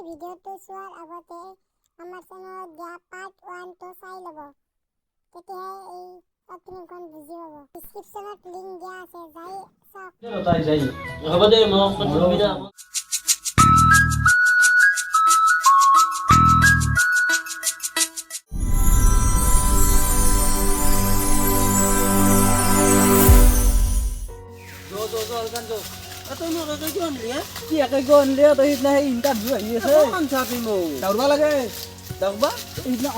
ভিডিঅ'টো চোৱাৰ আগতে আমাৰ চেনেলত দিয়া পাৰ্ট 1 টো চাই ল'ব, তেতিয়াহে এই অপেনিংখন বুজি পাব। ডিছক্ৰিপশ্যনত লিংক দিয়া আছে, যাই চাওক। তাই যাই হ'ব দে মই সুবিধা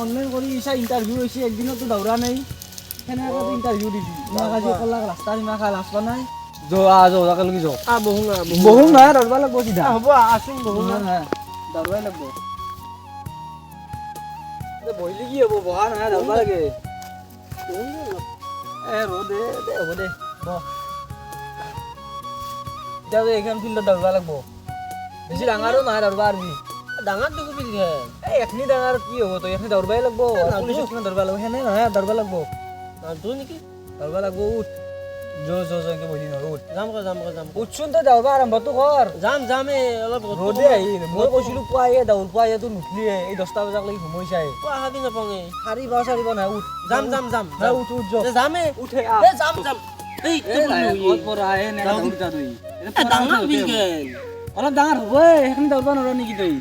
অনলাইন কৰি ইণ্টাৰভিউ হৈছে একদিনতো দৌৰা নাই সেনেকে ইণ্টাৰভিউ দিবি আজি কলাক ৰাস্তা ইমান খাই লাজ পোৱা নাই একেলগে যাওঁ বহু নাই দৌৰবা লাগব চিধা হ'ব আছোন বহু নাই দৌৰবাই লাগব বহিলি কি হ'ব বহা নাই দৌৰবা লাগে ৰ দে হ'ব দে এতিয়া এইখন ফিল্ডত দৌৰবা লাগব বেছি ডাঙৰো নহয় দৌৰবা আৰবি ডাঙৰ দুকু ফিল্ড এই এখনি ডাঙৰ কি হ'ব তই এখনি দৌৰবাই লাগব পুলিচত কিমান দৌৰবা লাগব সেনে নহয় দৌৰবা লাগব তোৰ নেকি দৌৰবা লাগব উঠ জোকে বহি নহয় উঠ যাম উঠচোন তই দৌৰবা আৰম্ভটো কৰ যাম অলপ ৰ'দে আহি মই কৈছিলো পুৱাই দৌৰ পুৱাই তোৰ নুঠলিয়ে এই 10টা বজাক লাগি ঘুমাইছাই পুৱা হাবি নাপাঙে সাৰিব নহয় উঠ যাম উঠ যামে উঠে যাম এই তোৰ পৰা আহে নে দৌৰটা তুই ডাঙৰ বিগেল অলপ ডাঙৰ হ'ব সেইখন দৌৰবা নৰা নেকি তই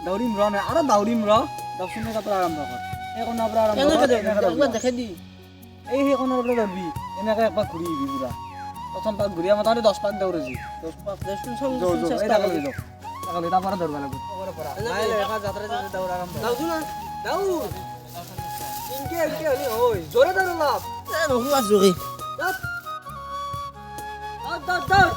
দৌৰিম ৰ নাই আৰু দৌৰিম ৰ দৌৰচোন কাপৰা আৰম্ভ কৰ এই কোণাৰ পৰা আৰম্ভ কৰ দেখে দি এই সেই কোণাৰ পৰা দৌৰবি এনেকৈ একপাক ঘূৰি আহিবি পুৰা প্ৰথম পাক ঘূৰি আমাৰ তাতে 10 পাক দৌৰিছি 10 পাক দেচোন চেষ্টা কৰি যাওঁ তাকলে তাৰ পৰা দৌৰবা লাগিব নাই লেখা যাত্ৰা দৌৰ আৰম্ভ দৌৰ না দৌৰ ইনকে হলি হয় জোৰে দৌৰ লাভ এ নহু আজৰি দৌৰ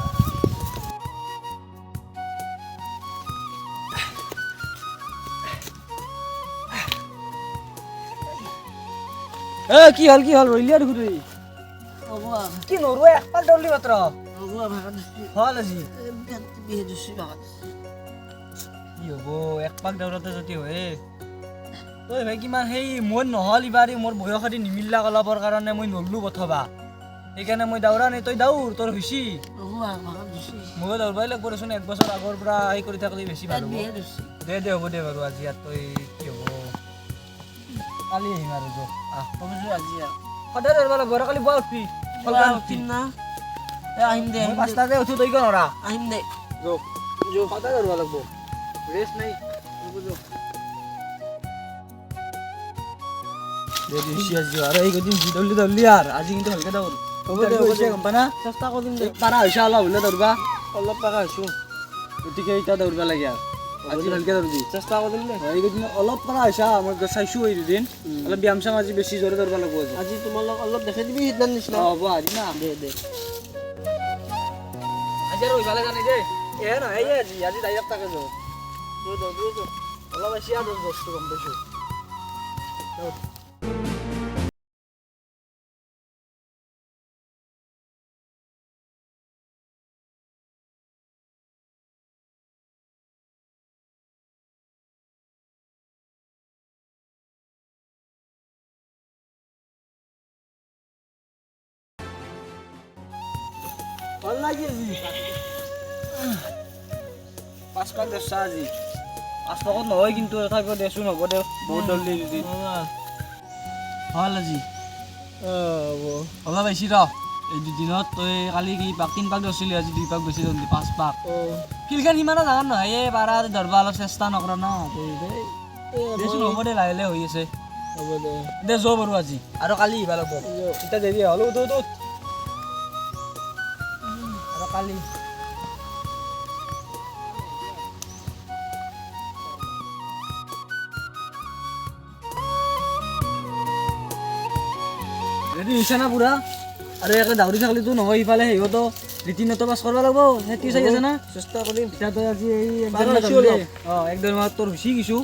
কি হল ৰইলিয়া দেখো তুই কি নৰুৱা একপাক দৌৰলি মাত্ৰ হল আজি কি হ'ব একপাক দৌৰতে যদি হয় তই ভাই কিমান সেই মোৰ নহল ইবাৰি মোৰ বয়সেদি নিমিলা অলপৰ কাৰণে মই নৰলো পথবা সেইকাৰণে মই দৌৰা নাই তই দৌৰ তোৰ হৈছি মই দৌৰবাই লাগব দেচোন 1 বছৰ আগৰ পৰা সেই কৰি থাকলি বেছি ভাল হ'ব দে হ'ব দে বাৰু আজি ইয়াত তই কি হ'ব কালি আহিম আৰু যো আজি সদায় দৌৰবা লাগব আৰু কালি বল উঠবি উঠিম না আহিম দে 5টাতে উঠো তই কিয় নৰা আহিম দে যো সদায় দৌৰবা লাগব ৰেষ্ট নাই আৰু এইকেইদিন যি দৌৰলি আৰু আজি কিন্তু ভালকে দৌৰ হ'ব দে গম পানা চেষ্টা কৰিম দে পাৰা হৈছে অলপ হ'লে দৌৰবা অলপ পাৰা হৈছোঁ গতিকে এতিয়া দৌৰবা লাগে আৰু আজি ভালকে দৌৰবি চেষ্টা কৰিম দে এইকেইদিন অলপ পাৰা হৈছে মই চাইছোঁ এই দুদিন অলপ ব্যায়াম চাম আজি বেছি জোৰে দৌৰবা লাগব আজি তোমালোক অলপ দেখাই দিবি সিদিনা নিচিনা হ'ব আজি না দে আজি আৰু ইফালে জানি দে নহয় আজি ডাইৰেক্ট তাকে যাওঁ অলপ বেছি আৰু বস্তু গম পাইছোঁ ভাল লাগি আজি 5 পাক দেছা আজি 5 পাকত নহয় কিন্তু তথাপিও দেচোন হ'ব দে বহুত জলদি যদি ভাল আজি অলপ বেছি ৰ এই দুদিনত তই কালি কি পাক 3 পাক দছিলি আজি 2 পাক বেছি দলি 5 পাক ফিল্ডখন সিমানো ডাঙৰ নহয় এই পাৰা দৌৰবা অলপ চেষ্টা নকৰ না দেচোন হ'ব দে লাহে হৈ আছে হ'ব দে যো বাৰু আজি আৰু কালি আহিব লাগিব এতিয়া দেৰি হ'ল উঠ কালি ৰেডি হৈছে না পুৰা আৰু একে দাউৰি থাকলিতো নহয় ইফালে সিহঁতো ৰীতিনতো পাছ কৰিব লাগিব সেইটো চাই আছে না চেষ্টা কৰিম এতিয়া তই আজি এই একদম তোৰ গুচি গৈছোঁ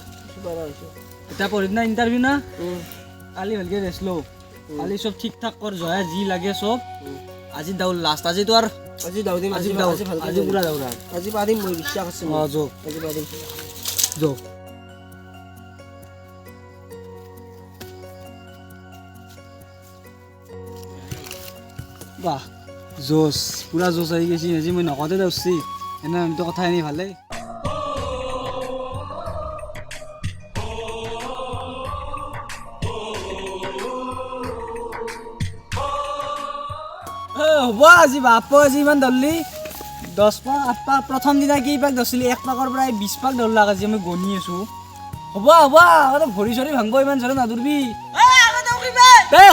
এতিয়া পঢ়িম না ইণ্টাৰভিউ না কালি ভালকৈ ৰেষ্ট লওঁ কালি চব ঠিক ঠাক কৰ জয়া যি লাগে চব আজি দৌৰ লাষ্ট আজিতো আৰু আজি দৌৰিম আজি পুৰা দৌৰা আজি পাৰিম মই বিশ্বাস আছে আজি পাৰিম বাহ জোচ পুৰা জোচ আহি গৈছে আজি মই নকওঁতে দৌৰছি এনে আমিতো কথা এনে ভালেই হ'ব আজি বাপ আজি ইমান ধৰলি 10 পাক 8 পাক প্ৰথম দিনা কি পাক ধৰছিলি 1 পাকৰ পৰা 20 পাক ধৰলাক আজি আমি গনি আছো হ'ব আগতে ভৰি চৰি ভাঙব ইমান জৰে নাদুৰবি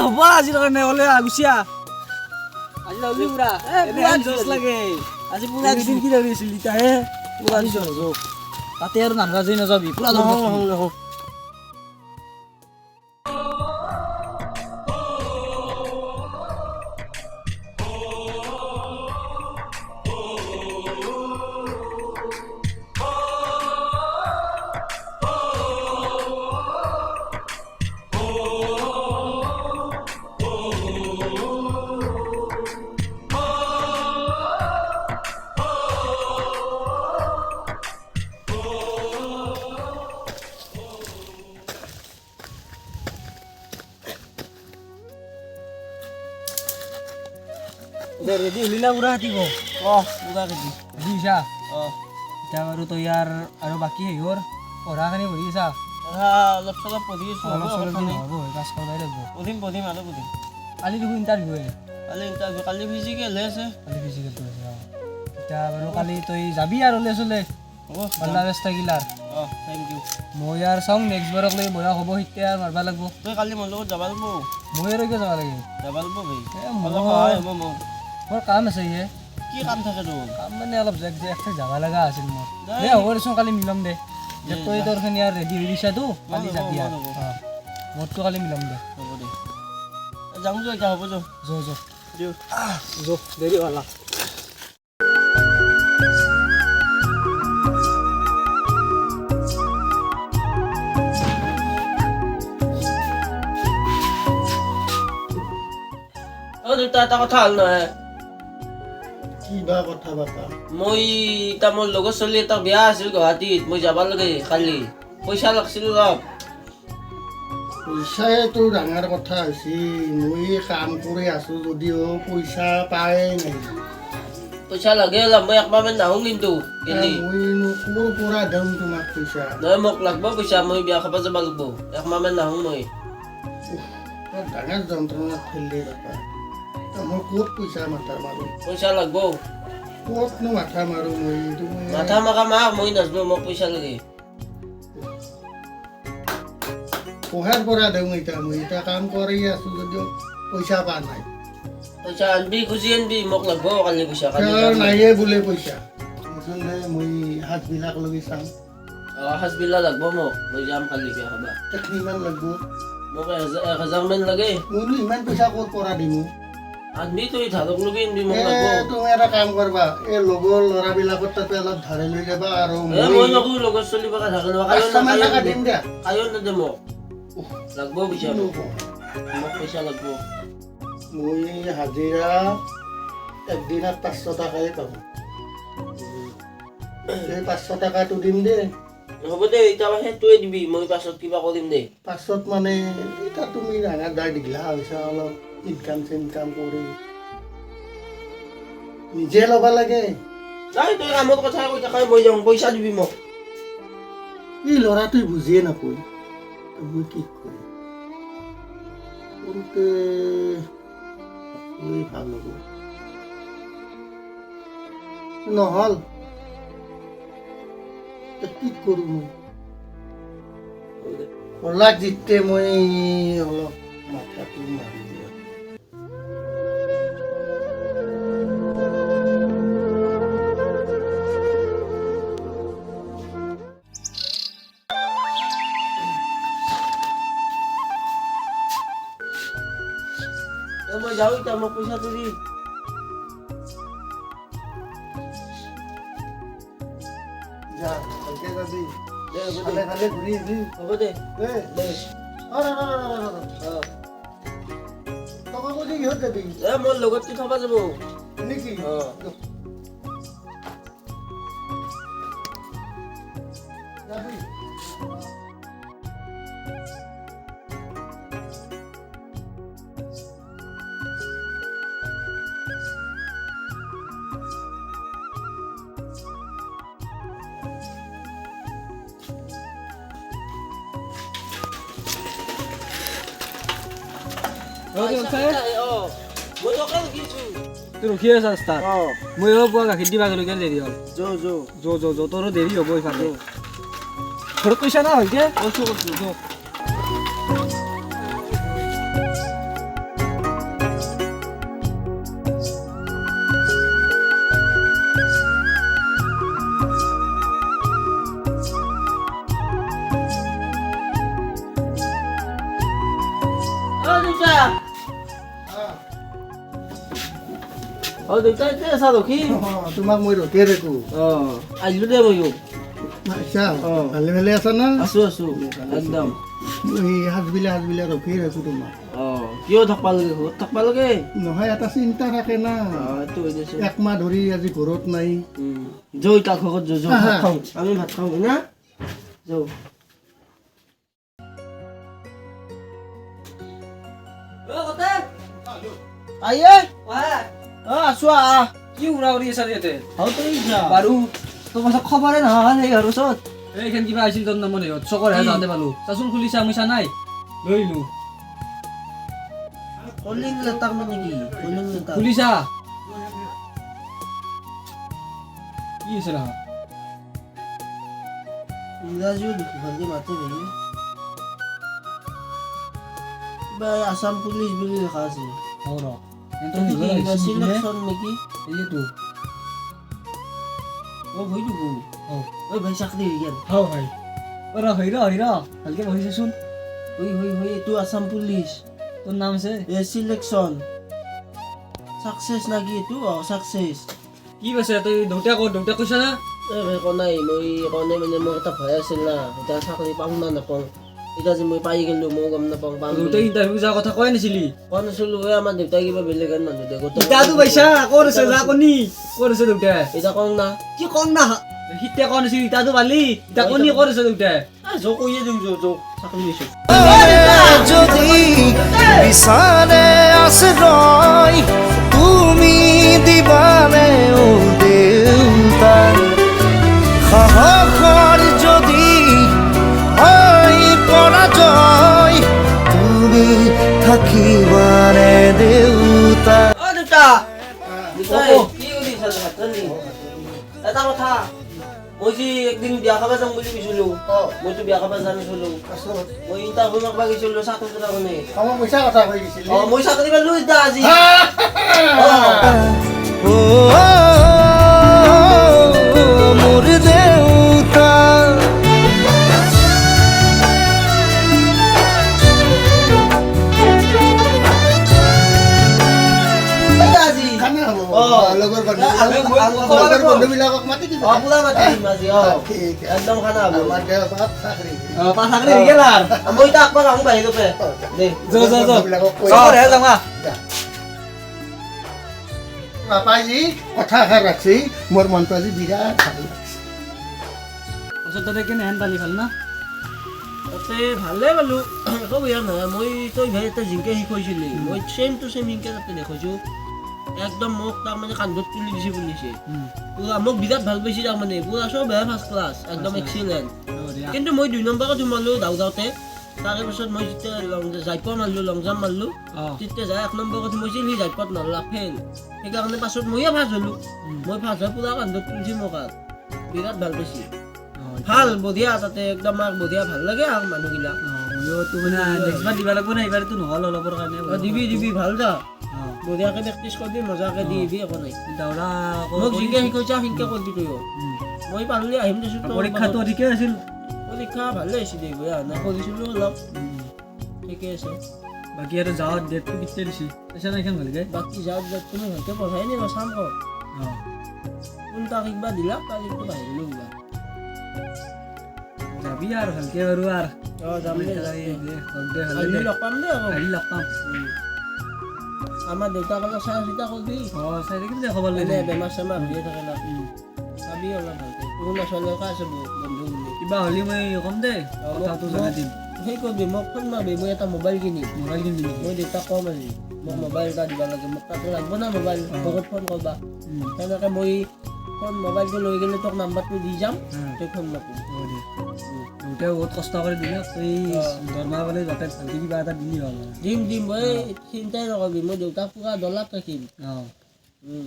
হ'ব আজিৰ কাৰণে ওলে আগুচিয়া আজি ধৰলি পুৰা পুৰা জোছ লাগে আজি পুৰা দিন কি ধৰিছিলি তাহে পুৰা জোছ তাতে আৰু নানবা যাই নাযাবি পুৰা ধৰব ৰেডি হলি না পুৰা হাতিব পুৰা ৰেডি দিছা এতিয়া বাৰু তই আৰু বাকী হেৰিৰ পঢ়াখিনি পঢ়ি আছা অলপ চলপ পঢ়ি আছো পঢ়িম আৰু পঢ়িম কালি দেখোন ইণ্টাৰভিউ কালি ফিজিকেল আছে এতিয়া বাৰু কালি তই যাবি আৰু ওলে চলে পাল্লা ব্যস্ত গিলাৰ থেংক ইউ মই আৰু চাওঁ নেক্সট বাৰক লৈ বয়স হ'ব সিতিয়া মাৰবা লাগব তই কালি মোৰ লগত যাব লাগিব মই আৰু কিয় যাব লাগে যাব লাগিব ভাই মোৰ অলপ সহায় হ'ব মোৰ কাম আছে হে কি কাম থাকে তোৰ কাম মানে অলপ একঠাইত যাব লগা আছিল মোৰ দে হ'ব দেচোন কালি মিলাম দে যে তই তোৰখিনি আৰু ৰেডি হৈ দিছাতো কালি যাবি আৰু মোৰতো কালি মিলাম দে হ'ব দে যাওঁ যো এতিয়া হ'ব যো দেৰি হ'লা দেউতা এটা কথা হ'ল নহয় কি বা কথা বাপা মই এতিয়া মোৰ লগৰ ছোৱালী এটা বিয়া আছিল গুৱাহাটীত মই যাব লাগে কালি পইচা লাগছিল অলপ পইচাই তোৰ ডাঙৰ কথা হৈছে মই কাম কৰি আছো যদিও পইচা পাই নাই পইচা লাগে অলপ মই একমাহমান নাহোঁ কিন্তু গেলি মইনো ক'ৰ পৰা দিম তোমাক পইচা নহয় মোক লাগব পইচা মই বিয়া খাব যাব লাগিব একমাহমান নাহোঁ মই বৰ ডাঙৰ যন্ত্ৰণাত ফেলিলে বাপা মই ক'ত পইচা মাথা মাৰো পইচা লাগব ক'তনো মাথা মাৰো মই মাথা মাকা মাক মই নাজনো মোক পইচা লাগে পঢ়াৰ পৰা দিওঁ এতিয়া মই এতিয়া কাম কৰি আছো যদিও পইচা পা নাই পইচা আনবি খুজি আনবি মোক লাগব কালি পইচা কালি নাইয়ে বোলে পইচা মই হাতবিলাক লৈ চাম সাজবিলা লাগব মোক মই যাম কালি বিয়া খাবা কিমান লাগব মোক 1000 মান লাগে মইনো ইমান পইচা ক'ত পৰা দিম আনবি তই ধাৰক লবি আনবি মোক লাগব তুমি এটা কাম কৰবা এই লগৰ ল'ৰাবিলাকৰ তাতে অলপ ধাৰে লৈ যাবা আৰু মই নকৰো লগৰ চলি পৰা ধাৰ লব দিম দিয়া কায়ো নেদে মোক লাগব পইচা মোক পইচা লাগব মই হাজিৰা একদিনত 500 টকাই পাব এই 500 টকাটো দিম দে হ'ব দে এতিয়া সেইটোৱে দিবি মই পাছত কিবা কৰিম দে পাছত মানে এতিয়া তুমি ডাঙৰ দাই দীঘলা হৈছা অলপ ইনকাম চিনকাম কৰি নিজে ল'ব লাগে নাই তই কামৰ কথা কৈ থাকা মই যাওঁ পইচা দিবি মোক এই ল'ৰাটোৱে বুজিয়ে নাপায় মই কি কৰিম সৰুতে ভাল হ'ব নহ'ল কি কৰোঁ মই কলাক জিতে মই অলপ মাথাটো মাৰি দিওঁ মই যাওঁ এতিয়া মোক পইচাটো দি যা ভালকে যাবি দে হ'ব ভালে দে ভালে ঘূৰি আহিবি হ'ব দে দে দে টকা পইচা কিহত যাবি মোৰ লগত থ'ব যাব নেকি যাবি মই টকা দিছোঁ তুই ৰখি আছ ৰাস্তাত অঁ মই অলপ পুৱা গাখীৰ দিবা গ'লো কেনে দেৰি হ'ল যৌ তোৰো দেৰি হ'ব ইফালে ঘৰত কৈছা না হৈছে কৈছোঁ দেউতা এতিয়া আছা ৰখি তোমাক মই ৰখিয়ে থাকোঁ আহিলোঁ দে ময়ো আচ্ছা ভালে ভালে আছা না আছোঁ একদম মই সাজবিলা ৰখিয়ে থাকোঁ তোমাক কিয় থাকবা লাগে ঘৰত থাকবা লাগে নহয় এটা চিন্তা থাকে না এইটো হৈ গৈছে একমাহ ধৰি আজি ঘৰত নাই যৌ তাক ঘৰত যৌ ভাত খাওঁ আমি ভাত খাওঁ না যৌ আইয়ে আছো কি উৰা উৰি আছা ইয়াতে আহ বাৰু তোমাৰ খবৰে নহয় সেই ঘৰৰ ওচৰত এইখান কিবা আছিল তোৰ নামত সিহঁত চকৰহে যাওঁতে পালো চাচোন খুলিছা মুইছা নাই লৈলো কলিং লেটাৰ মানে কি কলিং লেটাৰ খুলিছা কি হৈছে না ইংৰাজীও দেখি ভালকে মাতে ভাই কিবা আসাম পুলিচ বুলি লিখা আছে ৰ চিলেকশ্যন নেকি এইটো হৈ দেখো ঐ ভাই চাকৰি হৈ গেল ভাই হৈ ৰ ভালকে বহিছাচোন হৈ এইটো আসাম পুলিচ তোৰ নাম আছে চিলেকশ্যন চাকচেছ নাকি এইটো চাকচেছ কি কৈছে তই দেউতা কৈছা না ভাই কনাই মই কনে মানে মোৰ এটা ভয় আছিল না এতিয়া চাকৰি পাম না নাপাওঁ এতিয়া যে মই পাই গেলো মই গম নাপাওঁ পাম দেউতাই ইণ্টাৰভিউ যোৱাৰ কথা কোৱাই নাছিলি কোৱা নাছিলো আমাৰ দেউতাই কিবা বেলেগ মানুহ দে ইটাটো পাইছা ক'ত আছে যা কনি ক'ত আছে দেউতাই এতিয়া কওঁ না কি কম না সিতে কোৱা নাছিল ইটাটো পালি ইটা কনি ক'ত আছে দেউতাই যৌ কৈয়ে দিওঁ যৌ চাকৰি দিছোঁ যদি বিচাৰে আশ্ৰয় তুমি দিবানে ও দেউতা সাহসৰ যদি হয় পৰাজয় তুমি থাকিবানে দেউতা দেউতা কি কৰিছা এটা কথা মই যে একদিন বিয়া খাব যাম বুলি কৈছিলো মইতো বিয়া খাব জানিছিলো মই ইণ্টাৰভিউ মাৰিব গৈছিলো চাকৰি কাৰণে পইচা কথা কৈ দিছিল মই চাকৰি পালো এতিয়া আজি ও মোৰ দেউতা আজি লগৰ বন্ধুবিলাকক মাতি দিবা পুৰা মাতি দিম আজি ঠিক একদম খানা হ'ব আমাৰ দেউতাক চাকৰি চাকৰি হৈ গেল মই এতিয়া আকবাৰ আহোঁ বাহিৰতে দে বন্ধুবিলাকক কৈ চকৰহে যাওঁ পাপাজি কথা এষাৰ ৰাখছি মোৰ মনটো আজি বিৰাট ভাল লাগছে পাছত তাতে কেনে হেন পালি ভাল না তাতে ভালে পালো একো বেয়া নহয় মই তই ভাই এটা জিংকে শিকাইছিলি মই চেম টু চেম জিংকে তাতে দেখাইছোঁ একদম মোক তাৰমানে কান্ধত তুলি দিছে বুলিছে পুৰা মোক বিৰাট ভাল পাইছে তাৰমানে পুৰা চব বেয়া ফাৰ্ষ্ট ক্লাছ একদম এক্সিলেণ্ট কিন্তু মই 2 নম্বৰত সোমালোঁ যাওঁতে তাৰে পিছত মই যেতিয়া জাইপা মাৰিলোঁ লং জাম্প মাৰিলোঁ তেতিয়া যাই 1 নম্বৰত সোমাইছিল সি জাইপাত নৰলা ফেইল সেইকাৰণে পাছত ময়ে ফাৰ্ষ্ট হ'লোঁ মই ফাৰ্ষ্ট হৈ পুৰা কান্ধত তুলিছে মোক আৰু বিৰাট ভাল পাইছে ভাল বঢ়িয়া তাতে একদম আৰু বঢ়িয়া ভাল লাগে আৰু মানুহবিলাক নেক্সটবাৰ দিব লাগিব না এইবাৰতো নহ'ল অলপৰ কাৰণে দিবি ভাল যা বঢ়িয়াকে প্ৰেক্টিচ কৰিবি মজাকে দিবি একো নাই দৌৰা মোক জিংকে শিকাইছা সিংকে কৰিবি তইও মই পাৰিলে আহিম দেচোন পৰীক্ষাটো ঠিকে আছিল পৰীক্ষা ভালে হৈছে দেই বেয়া নাই কৰিছিলোঁ অলপ ঠিকে আছে বাকী আৰু যাৱাত ডেটটো কেতিয়া দিছি পইচা নাই খান ভালকে বাকী যাওক তুমি ভালকে পঢ়াই নিবা চাম ক কোন তাৰিখ বা দিলা তাৰিখটো বাহিৰলৈ ওলা যাবি আৰু ভালকে বাৰু আৰু যাম দে আহিলে লগ পাম দে আকৌ আহিলে লগ পাম আমাৰ দেউতাক অলপ চাই চিতা কৰিবি চাই থাকিম দে খবৰ লৈ বেমাৰ চেমাৰ হৈয়ে থাকে না চাবি অলপ ভালকে অৰুণাচলকে আছে বহুত বন্ধু বুলি কিবা হ'লে মই ক'ম দে কথাটো জনাই দিম সেই কৰিবি মোক ফোন মাৰিবি মই এটা মোবাইল কিনিম নেকি মই দেউতাক ক'ম আজি মোক মোবাইল এটা দিব লাগে মোক তাতে লাগিব না মোবাইল বহুত ফোন কৰবা তেনেকৈ মই ফোন মোবাইলটো লৈ গ'লে তোক নাম্বাৰটো দি যাম তই ফোন মাৰিবি দেউতাই বহুত কষ্ট কৰি দিলে তই দৰমহা পালে যাতে ভালকে কিবা এটা দিলি হ'ল দিম মই চিন্তাই নকৰিবি মই দেউতাক পুৰা ডলাত ৰাখিম বুঝলো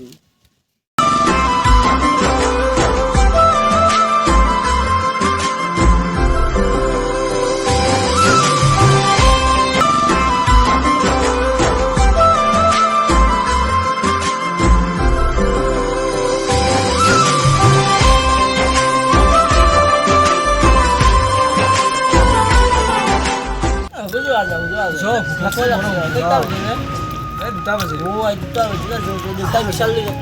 আর যাবো সব ভুকা দুটা বাজে ও আই দুটা বাজে না দুটা বিশাল লিগে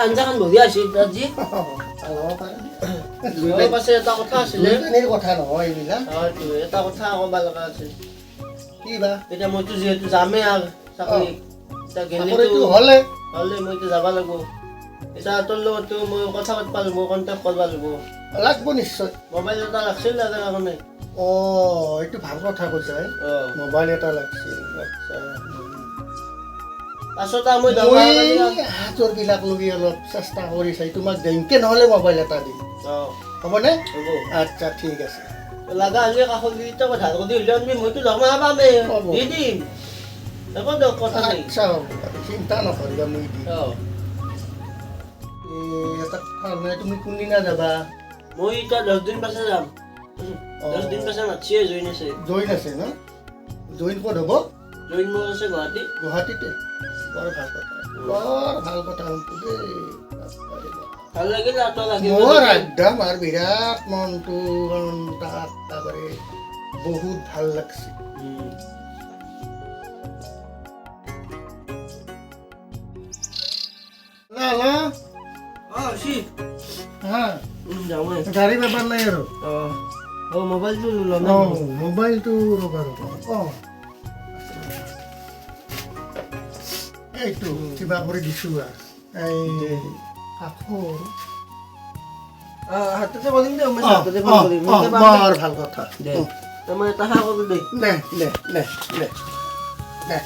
আঞ্জাখান বহি আছে দাজি ওই পাশে এটা কথা আছিলে দুইজনীৰ কথা নহয় এইবিলাক হয়তো এটা কথা ক'ব লগা আছে কি বা এতিয়া মইতো যিহেতু যামেই আৰু চাকৰি এতিয়া চাকৰিটো গেলেতো হ'লে হ'লে মইতো যাব লাগিব এতিয়া তোৰ লগতো মই কথা পাতিব লাগিব কণ্টেক্ট কৰিব লাগিব লাগব নিশ্চয় মোবাইল এটা লাগছিল তাৰ কাৰণে এইটো ভাল কথা কৈছা অঁ মোবাইল এটা লাগিছিল আচ্ছা পাছত আৰু মই মই হাতৰ বিলাক লগি অলপ চেষ্টা কৰি চাই তোমাক বেংকে নহ'লে মোবাইল এটা দিম অঁ হ'বনে হ'ব আচ্ছা ঠিক আছে লগা হ'লে কাষত গীত কথা কৰি হ'লে আমি মইতো দৰমহা পামেই হ'ব। দি দিম একো দিয়ক কথা নাই আচ্ছা হ'ব চিন্তা নকৰিবা মই দিম অঁ এটা কথা মানে তুমি কোনদিনা যাবা মই এতিয়া 10 দিন পাছত যাম 10 দিন পাছত মাতিছে জইন আছে জইন আছে ন জইন ক'ত হ'ব জইন মোৰ আছে গুৱাহাটী গুৱাহাটীতে বৰ ভাল কথা শুনছো দেই ভাল লাগিল আৰু তই লাগিব মোৰ একদম আৰু বিৰাট মনটো তাক তাৰে বহুত ভাল লাগছে অঁ সি হা যামেই গাড়ী বেপাৰ নাই আৰু অঁ মোবাইলটো ল'ম মোবাইলটো ৰ'বা এইটো কিবা কৰি দিছোঁ এই কাপোৰ হাততে বলিম দে মই হাততে ফোন কৰিম বৰ ভাল কথা দে মই এটা সা কৰোঁ দে নে নে নে নে নে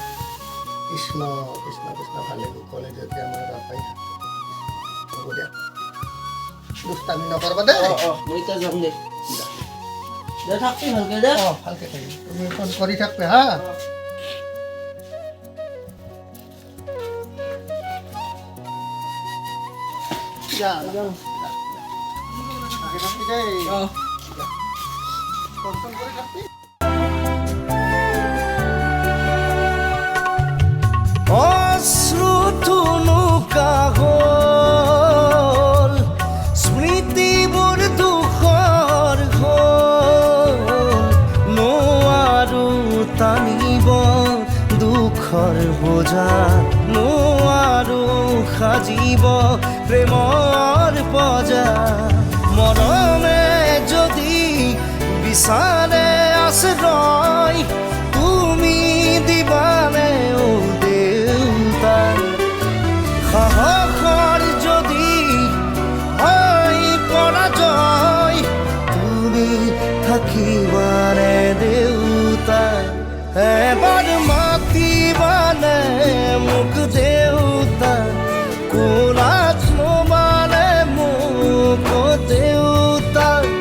কৃষ্ণ কৃষ্ণ কৃষ্ণ ভালে ক'লে যদি আমাৰ বাপাই থাকে হ'ব দিয়া দুষ্টামি নকৰবা দেই মই এতিয়া যাম দে দে থাকবি ভালকে দে ভালকে থাকিম তুমি ফোন কৰি থাকবে হা যা যাম থাকবি দেই অঁ ফোন কৰি থাকবি অশ্ৰুথুনু কাগল স্মৃতিবোৰ দুখৰ ঘল নোৱাৰো টানিব দুখৰ বোজা নোৱাৰো সাজিব প্ৰেমৰ পজা মৰমে যদি বিচাৰে আশ্ৰয় তুমি দিবা